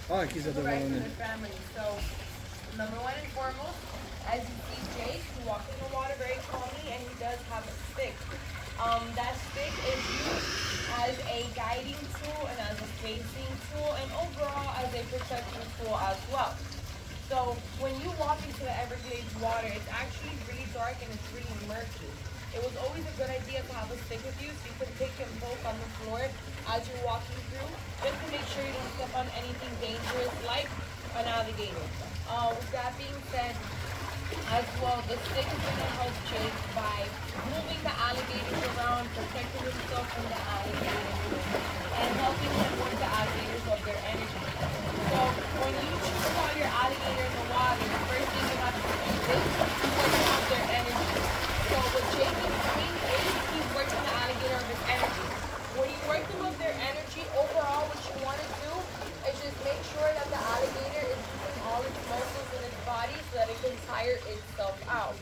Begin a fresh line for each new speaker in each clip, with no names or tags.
Ah, aquí se
to
te va
provide
a
for
unir.
their family. So, number one and foremost, as you see Jake, he walks in the water very calmly, and he does have a stick. That stick is used as a guiding tool and as a facing tool, and overall as a protection tool as well. So when you walk into the Everglades water, it's actually really dark and it's really murky. It was always a good idea to have a stick with you so you can pick and poke on the floor as you're walking through, just to make sure you don't step on anything dangerous like an alligator. With that being said, as well, the stick is going to help Jake by moving the alligators around, protecting himself from the alligators, and helping him with the alligators of their energy. So when you choose out your alligator in the water, the first thing you have to do is work out their energy. So what Jake is doing is he's working the alligator of his energy. When you work them of their energy, overall what you want to do is just make sure that the alligator is using all its muscles in its body so that it can tire itself out.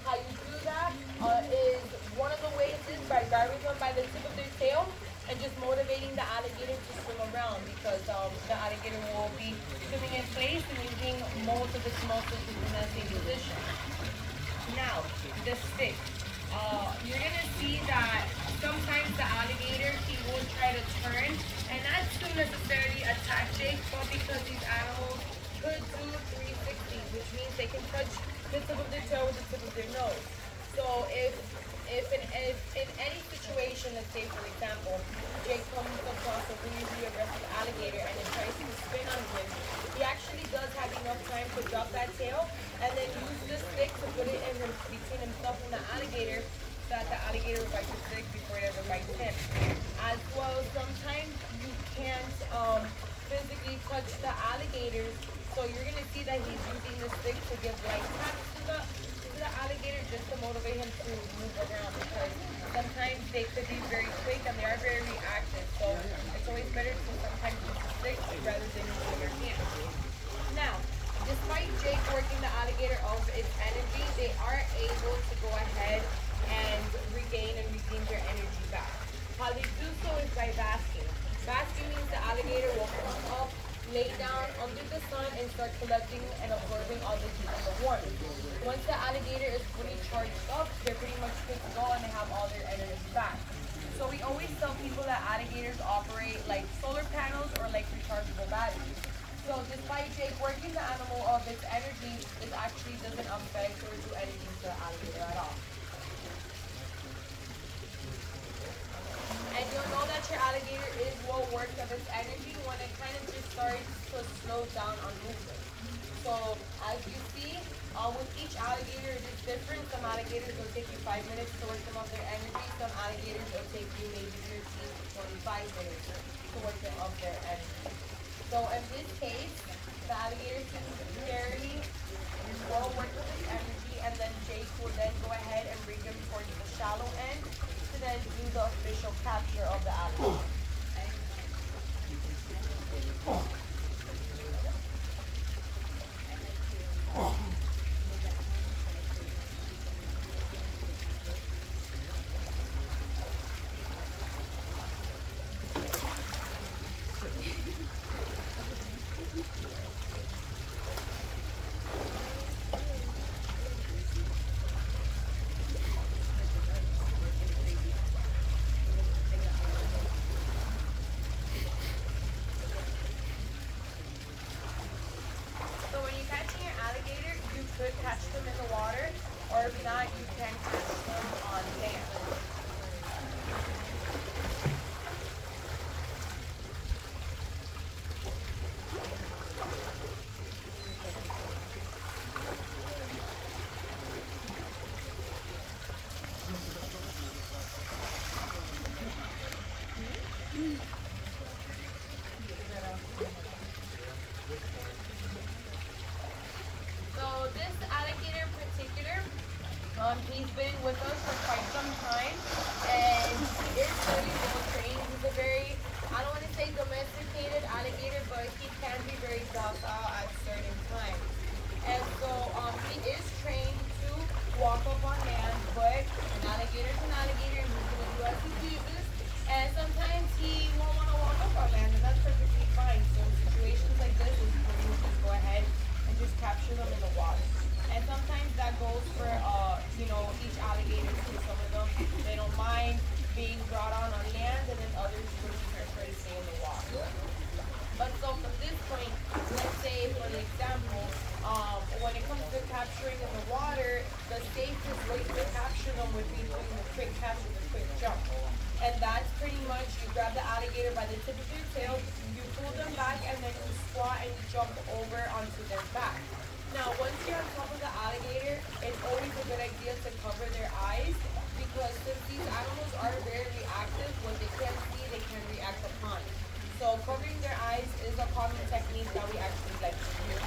How you do that is one of the ways is by grabbing them by the tip of their tail and just motivating the alligator to swim around, because the alligator will be swimming in place and using most of its muscles in that same position. Now, the stick. You're going to see that sometimes the alligator, he will try to turn, and not to necessarily attack Jake, but because these animals could do 360s, which means they can touch the tip of their tail with the tip of their nose. So if in any situation, let's say for example, Jake comes across a really aggressive alligator and it tries to spin on him, he actually does have enough time to drop that tail and then use the stick to put it in between himself and the alligator so that the alligator will bite the stick before it ever bites him. As well, sometimes you can't physically touch the alligators, so you're going to see that he's using the stick to give light taps to the alligator just to motivate him to move around, because sometimes they could be very quick and they are very reactive. So it's always better to sometimes use the stick rather than using your hand. Now, despite Jake working the alligator of its energy, they are able to go ahead and regain and redeem their energy back. How they do so is by basking. Basking means the alligator will come up, lay down under the sun, and start collecting and absorbing all the heat and the warmth. Once the alligator is fully charged up, they're pretty much good to go and they have all their energy back. So we always tell people that alligators operate like solar panels or like rechargeable batteries. So despite Jake working the animal of its energy, it actually doesn't affect or do anything to the alligator at all. And you'll know that your alligator is well worked of its energy when it kind of just starts to slow down on movement. So as you see, with each alligator it is different. Some alligators will take you 5 minutes to work them of their energy. Some alligators will take you maybe 13 to 25 minutes to work them of their energy. So in this case, the alligator seems fairly well worked with its energy, and then Jake will then go ahead and bring them towards the shallow end to then do the official capture of the alligator. much you grab the alligator by the tip of your tail, you pull them back, and then you squat and you jump over onto their back. Now, once you're on top of the alligator, it's always a good idea to cover their eyes because since these animals are very reactive, what they can't see, they can react upon. So covering their eyes is a common technique that we actually like to use.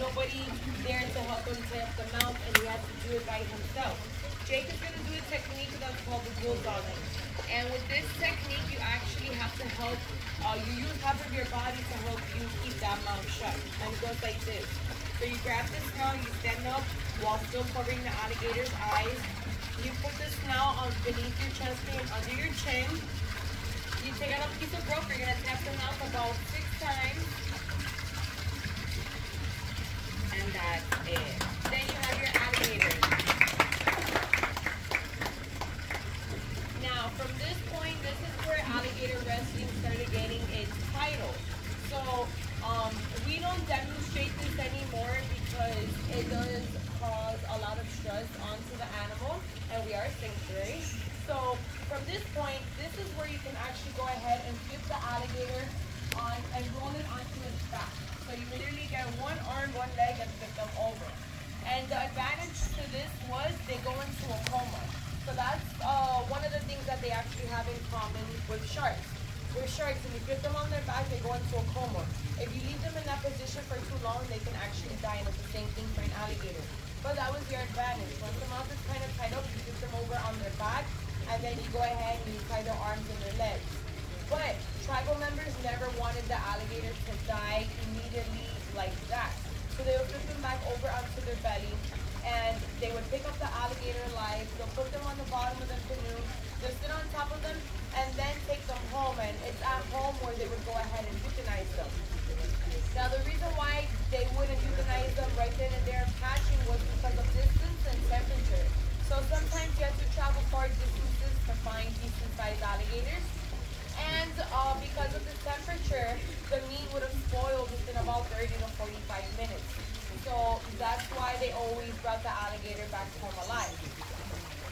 Nobody there to help him tap the mouth, and he has to do it by himself. Jake is going to do a technique that's called the bulldogging. And with this technique, you actually have to help, you use half of your body to help you keep that mouth shut. And it goes like this. So you grab the snout, you stand up while still covering the alligator's eyes. You put the snout on beneath your chest and under your chin. You take out a piece of rope, you're going to tap the mouth about 6 times. And that's it. Then you have your alligator. Now, from this point, this is where alligator wrestling started getting its title. So, we don't demonstrate this anymore because it does cause a lot of stress onto the animal, and we are a sanctuary. So, from this point, this is where you can actually go ahead and flip the alligator on and roll it onto its back. So you literally get one arm, one leg, and flip them over. And the advantage to this was they go into a coma. So that's one of the things that they actually have in common with sharks. With sharks, when you flip them on their back, they go into a coma. If you leave them in that position for too long, they can actually die, and it's the same thing for an alligator. But that was your advantage. Once the mouth is kind of tied up, you flip them over on their back, and then you go ahead and you tie their arms and their legs. But tribal members never wanted the alligator to die immediately like that. So they would flip them back over onto their belly, and they would pick up the alligator alive, they'll put them on the bottom of the canoe, they'll sit on top of them, and then take them home. And it's at home where they would go ahead and euthanize them. Now the reason why they wouldn't euthanize them right then and there catching was because of distance and temperature. So sometimes you have to travel far distances to find decent-sized alligators. And because of the temperature, the meat would have spoiled within about 30 to 45 minutes. So that's why they always brought the alligator back home alive.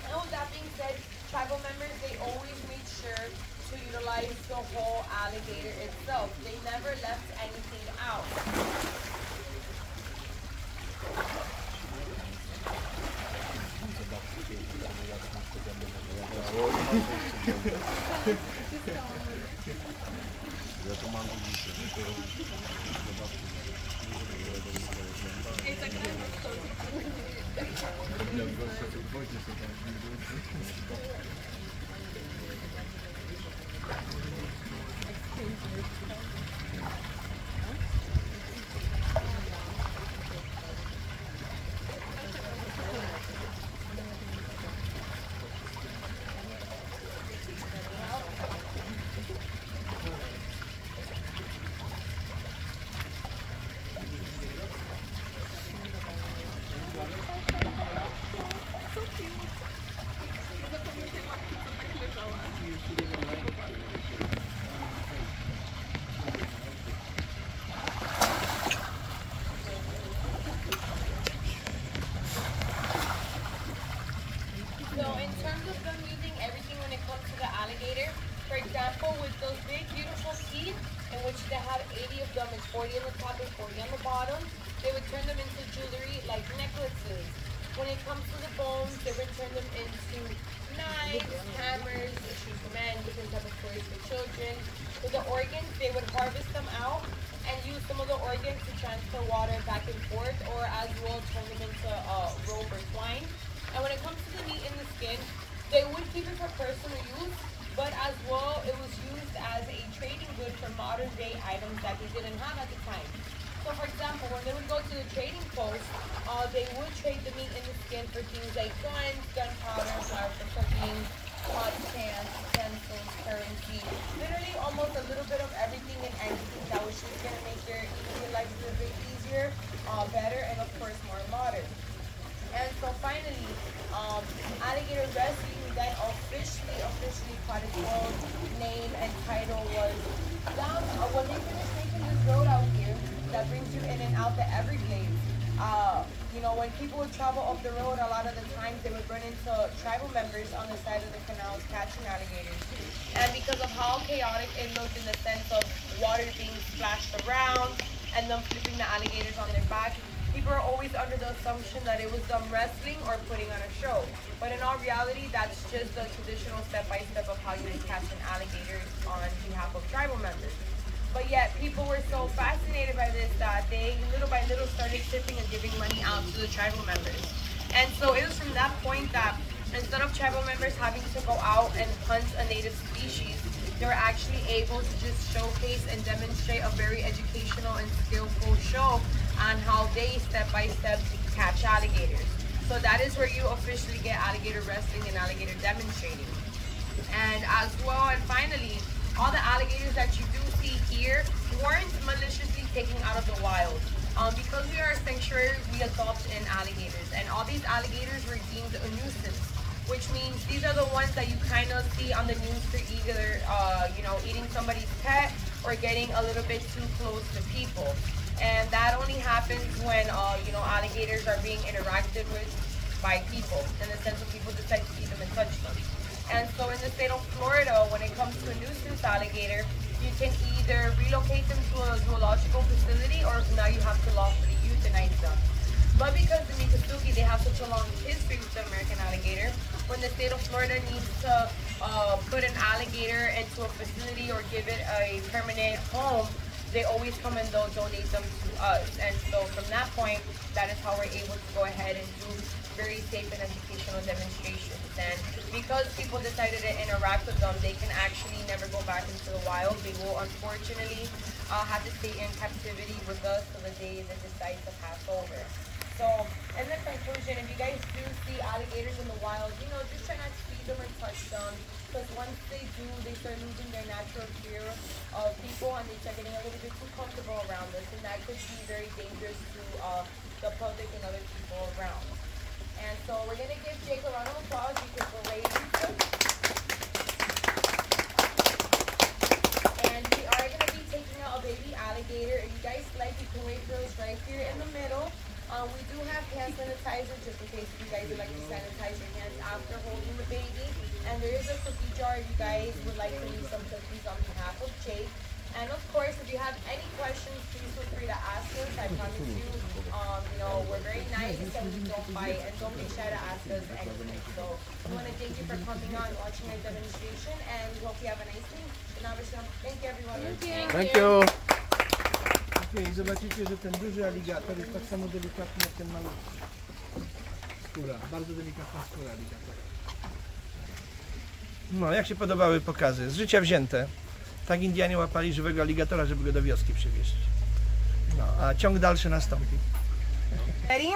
And with that being said, tribal members, they always made sure to utilize the whole alligator itself. They never left anything out.
Ja to mam dzisiaj.
80 of them, it's 40 on the top and 40 on the bottom. They would turn them into jewelry like necklaces. When it comes to the bones, they would turn them into knives, hammers, shoes for men, different types of toys for children. With the organs, they would harvest them out and use some of the organs to transfer water back and forth, or as well turn them into rope or twine. And when it comes to the meat and the skin, they would keep it for personal use, but as well it was used as a trading good for modern day items that they didn't have at the time. So for example, when they would go to the trading post, they would trade the meat and the skin for things like guns, gunpowder, flour for cooking, pots, pans, utensils, currency, literally almost a little bit of everything and anything that was just going to make your life a little bit easier, better, and of course more modern. And so finally, alligator wrestling, that officially caught its own name and title was down when they finished making this road out here that brings you in and out the Everglades. You know, when people would travel up the road, a lot of the times they would run into tribal members on the side of the canals catching alligators. And because of how chaotic it looked in the sense of water being splashed around and them flipping the alligators on their back, people are always under the assumption that it was them wrestling or putting on a show. But in all reality, that's just the traditional step-by-step of how you would catch an alligator on behalf of tribal members. But yet, people were so fascinated by this that they, little by little, started tipping and giving money out to the tribal members. And so it was from that point that instead of tribal members having to go out and hunt a native species, they were actually able to just showcase and demonstrate a very educational and skillful show on how they step-by-step catch alligators. So that is where you officially get alligator wrestling and alligator demonstrating. And as well, and finally, all the alligators that you do see here weren't maliciously taken out of the wild. Because we are a sanctuary, we adopt in alligators, and all these alligators were deemed a nuisance, which means these are the ones that you kind of see on the news for either, you know, eating somebody's pet or getting a little bit too close to people. And that only happens when, you know, alligators are being interacted with by people, in the sense of people decide to see them and touch them. And so in the state of Florida, when it comes to a nuisance alligator, you can either relocate them to a zoological facility, or now you have to lawfully euthanize them. But because the Miccosukee, they have such a long history with the American alligator, when the state of Florida needs to put an alligator into a facility or give it a permanent home, they always come and they'll donate them to us. And so from that point, that is how we're able to go ahead and do very safe and educational demonstrations. And because people decided to interact with them, they can actually never go back into the wild. They will unfortunately have to stay in captivity with us till the day they decide to pass over. So, in the conclusion, if you guys do see alligators in the wild, you know, just try not to feed them or touch them. Because once they do, they start losing their natural fear of people, and they start getting a little bit too comfortable around us. And that could be very dangerous to the public and other people around. And so we're going to give Jake a round of applause because we're ready to cook. And we are going to be taking out a baby alligator. If you guys like, you can wait for us right here in the middle. We do have hand sanitizer just in case you guys would like to sanitize your hands after holding the baby. And there is a cookie jar if you guys would like to leave some cookies on behalf of Jake. And of course, if you have any questions, please feel free to ask us. I promise you, you know, we're very nice and we don't bite, and don't be shy to ask us anything. So I want to thank you for coming on, watching our demonstration, and we hope you have a nice day. Thank you, everyone.
Thank you.
I zobaczycie, że ten duży aligator jest tak samo delikatny jak ten malutki. Skóra, bardzo delikatna skóra aligatora. No, jak się podobały pokazy? Z życia wzięte. Tak Indianie łapali żywego aligatora, żeby go do wioski przywieźć. No, a ciąg dalszy nastąpi.
Ready?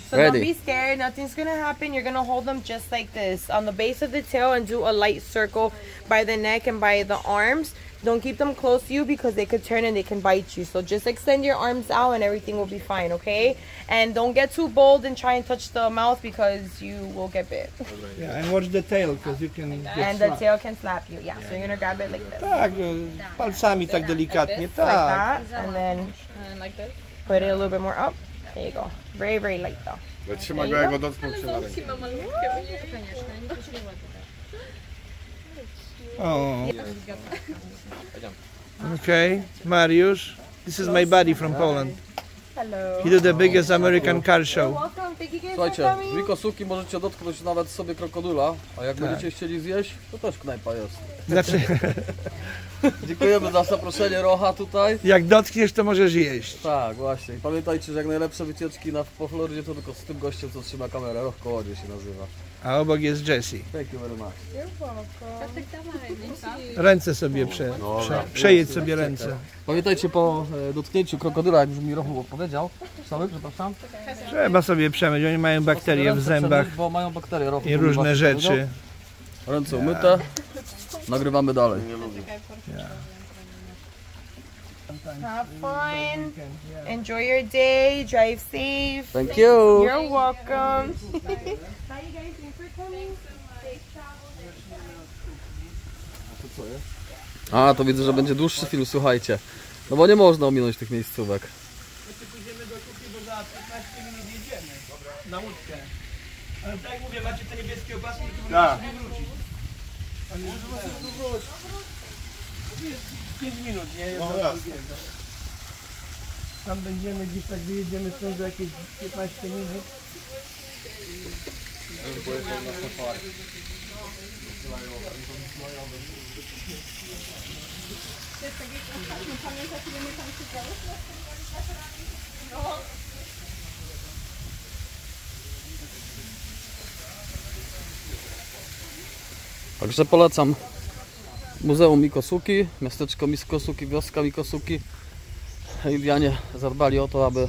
So
Ready.
don't be scared, nothing's gonna happen. You're gonna hold them just like this on the base of the tail and do a light circle by the neck and by the arms. Don't keep them close to you because they could turn and they can bite you. So just extend your arms out and everything will be fine, okay? And don't get too bold and try and touch the mouth because you will get bit.
Yeah, and watch the tail because you can get
And the
slapped.
tail can slap you. Yeah, so you're gonna grab it like this.
Tak, palcami tak delikatnie,
Like
tak.
that. And then
like this.
put it a little bit more up. There you go. Very, very light though.
Wytrzyma go, jak go dotknął się na rękę.
O. Okej, Mariusz. This is my buddy from Poland.
Hello.
He do the biggest American car
You're
show.
welcome. Thank you guys for
Słuchajcie, w
coming.
Miccosukee możecie dotknąć nawet sobie krokodyla, a jak
Tak.
będziecie chcieli zjeść, to też knajpa jest.
Znaczy,
Dziękujemy za zaproszenie Rocha tutaj.
jak dotkniesz, to możesz jeść.
Tak, właśnie. I pamiętajcie, że jak najlepsze wycieczki po Florydzie to tylko z tym gościem, co trzyma kamerę. Roch Kołodzie się nazywa.
A obok jest Jessie.
Thank you very much.
You're welcome.
Ręce sobie przejedź sobie ręce.
Pamiętajcie po dotknięciu krokodyla, jak już mi Rochu opowiedział. Przemek, przepraszam.
Trzeba sobie przemyć, oni mają bakterie w
Ręce
zębach
przemyć, bo mają bakterie. Rochu
i różne rzeczy.
Ręce umyte. Nagrywamy dalej.
Have fun. Enjoy your day. Drive safe.
Thank you.
You're welcome. Bye, you guys. Thanks for coming. Safe travels.
A, to widzę, że będzie dłuższy film, słuchajcie. No bo nie można ominąć tych miejscówek.
Pójdziemy do kuchni, bo za 15 minut jedziemy na łódkę. Ale tak jak mówię, macie te niebieskie opaski, to możecie sobie wrócić. Ale jest 5 minut, nie? Tam będziemy gdzieś tak wyjedziemy stąd za jakieś 15 minut.
Także polecam Muzeum Miccosukee, miasteczko Miccosukee, wioska Miccosukee. Indianie zadbali o to, aby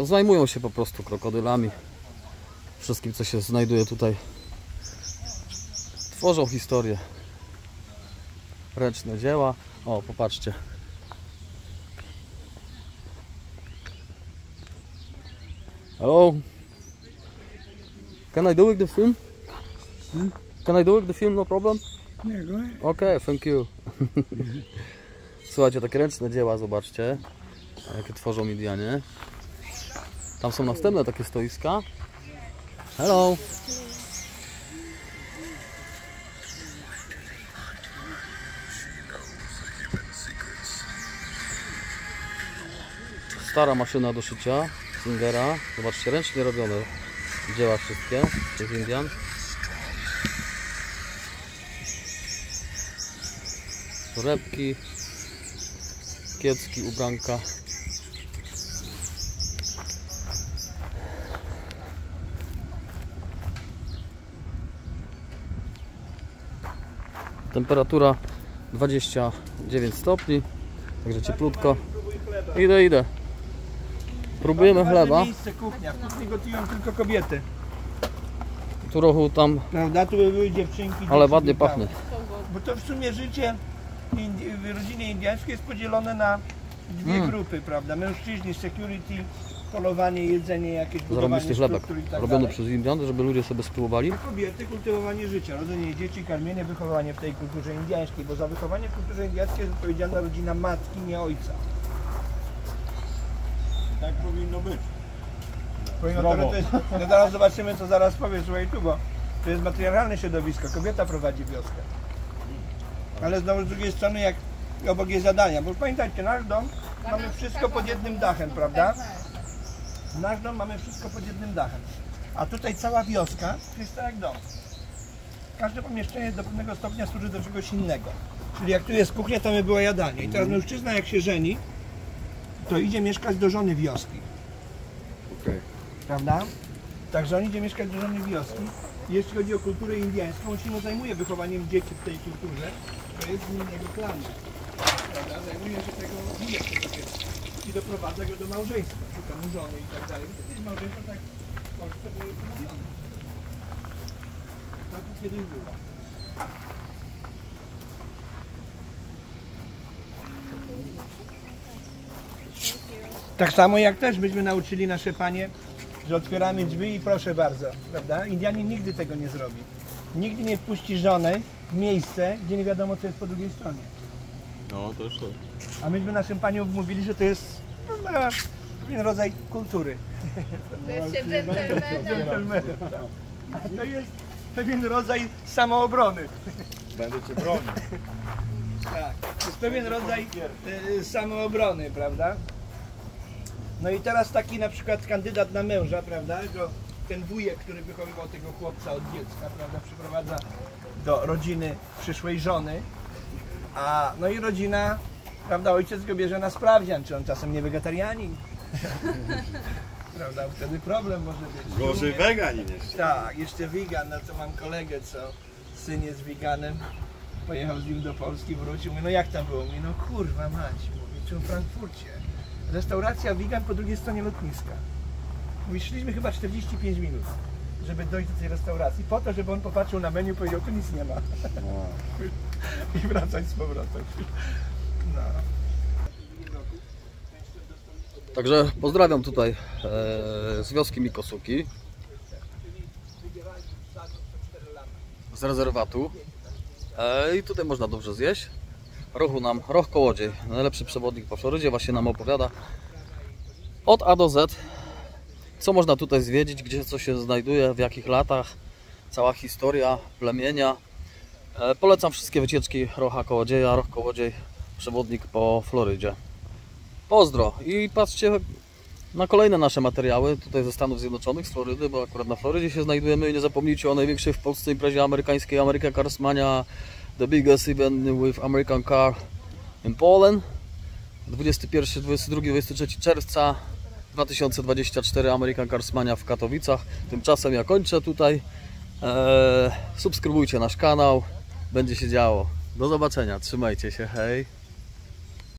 zajmują się po prostu krokodylami. Wszystkim, co się znajduje tutaj. Tworzą historię. Ręczne dzieła. O, popatrzcie. Hello. Can I do it the film? Can I do it the film, no problem? Okay, thank you. Słuchajcie, takie ręczne dzieła, zobaczcie, jakie tworzą Indianie. Tam są następne takie stoiska. Hello. Stara maszyna do szycia Singera. Zobaczcie, ręcznie robione dzieła wszystkie przez Indian. Torebki, kiecki, ubranka. Temperatura 29 stopni, także cieplutko. Idę. Próbujemy chleba.
Miejsce kuchnia, w kuchni gotują tylko kobiety.
Tu Rochu tam,
Prawda? Tu były dziewczynki.
ale ładnie pachnie.
Bo to w sumie życie w rodzinie indiańskiej jest podzielone na dwie grupy, prawda? Mężczyźni, security, polowanie, jedzenie, jakieś budowanie
Zarobisty chlebek
struktur i tak
robiony
dalej.
przez Indian, żeby ludzie sobie spróbowali.
Kobiety, kultywowanie życia, rodzenie dzieci, karmienie, wychowanie w tej kulturze indiańskiej, bo za wychowanie w kulturze indiańskiej jest odpowiedzialna rodzina matki, nie ojca.
Tak powinno być.
No zaraz zobaczymy, co zaraz powiesz, słuchaj tu, bo to jest matriarchalne środowisko, kobieta prowadzi wioskę. Ale znowu z drugiej strony, jak obok jest zadania, bo pamiętajcie, nasz dom mamy wszystko pod jednym dachem, prawda? Nasz dom mamy wszystko pod jednym dachem. A tutaj cała wioska to jest tak jak dom. Każde pomieszczenie do pewnego stopnia służy do czegoś innego. Czyli jak tu jest kuchnia, to by było jadanie. I teraz mężczyzna jak się żeni, to idzie mieszkać do żony wioski. Prawda? Także on idzie mieszkać do żony wioski. Jeśli chodzi o kulturę indiańską, on się nie zajmuje wychowaniem dzieci w tej kulturze. To jest innego planu. Prawda? Zajmuje się tego wujek tego dziecka. I doprowadza go do małżeństwa. Szuka mu żony i tak dalej. To jest małżeństwo tak w Polsce było ustanowione. Tak kiedyś było. Tak samo jak też byśmy nauczyli nasze panie, że otwieramy drzwi i proszę bardzo, prawda? Indianin nigdy tego nie zrobi. Nigdy nie wpuści żonę w miejsce, gdzie nie wiadomo, co jest po drugiej stronie.
No, to już to.
A myśmy naszym paniom mówili, że to jest pewien rodzaj kultury.
To jest się dżentelmenem.
A to jest pewien rodzaj samoobrony.
Będę cię bronił.
Tak. jest pewien rodzaj samoobrony, prawda? No i teraz taki na przykład kandydat na męża, prawda? Ten wujek, który wychowywał tego chłopca od dziecka, prawda? Przyprowadza do rodziny przyszłej żony, no i rodzina, prawda? Ojciec go bierze na sprawdzian, czy on czasem nie wegetarianin. Prawda? Wtedy problem może być.
Gorzej weganin jeszcze.
Tak, jeszcze wegan, no to mam kolegę, co syn jest weganem. Pojechał z nim do Polski, wrócił, mówi, no jak tam było? Mówi, no kurwa mać, mówi, czy w Frankfurcie. Restauracja vegan po drugiej stronie lotniska. Mówi, szliśmy chyba 45 minut, żeby dojść do tej restauracji, po to, żeby on popatrzył na menu i powiedział, tu nic nie ma. I wracać z powrotem. No.
Także pozdrawiam tutaj z wioski Miccosukee, z rezerwatu. I tutaj można dobrze zjeść. Roch Kołodziej, najlepszy przewodnik po Florydzie, właśnie nam opowiada od A do Z, co można tutaj zwiedzić, gdzie co się znajduje, w jakich latach, cała historia plemienia. Polecam wszystkie wycieczki Rocha Kołodzieja, Roch Kołodziej, przewodnik po Florydzie. Pozdro i patrzcie na kolejne nasze materiały tutaj ze Stanów Zjednoczonych, z Florydy, bo akurat na Florydzie się znajdujemy. Nie zapomnijcie o największej w Polsce imprezie amerykańskiej, American Carsmania, the biggest event with American car in Poland. 21, 22, 23 czerwca 2024 American Carsmania w Katowicach. Tymczasem ja kończę tutaj. Subskrybujcie nasz kanał, będzie się działo. Do zobaczenia, trzymajcie się, hej!